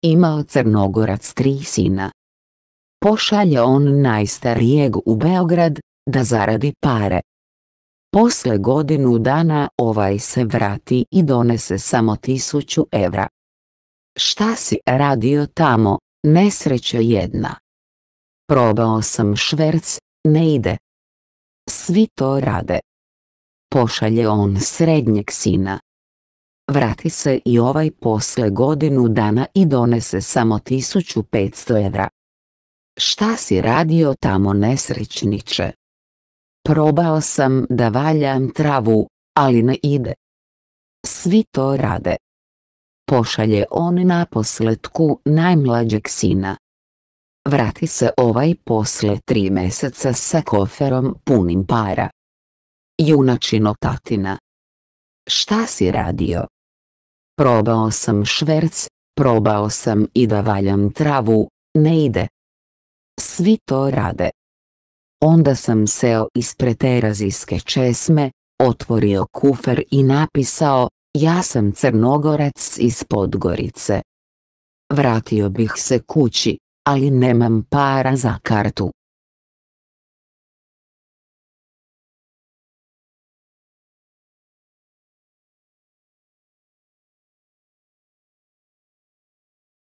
Imao Crnogorac 3 sina. Pošalje on najstarijeg u Beograd, da zaradi pare. Posle godinu dana ovaj se vrati i donese samo 1000 evra. Šta si radio tamo, nesrećo jedna? Probao sam šverc, ne ide. Svi to rade. Pošalje on srednjeg sina. Vrati se i ovaj posle godinu dana i donese samo 1500 evra. Šta si radio tamo, nesrećniče? Probao sam da valjam travu, ali ne ide. Svi to rade. Pošalje on naposletku najmlađeg sina. Vrati se ovaj posle 3 meseca sa koferom punim para. Junačino tatina. Šta si radio? Probao sam šverc, probao sam i da valjam travu, ne ide. Svi to rade. Onda sam seo ispred terazijske česme, otvorio kufer i napisao: ja sam Crnogorac iz Podgorice. Vratio bih se kući, ali nemam para za kartu.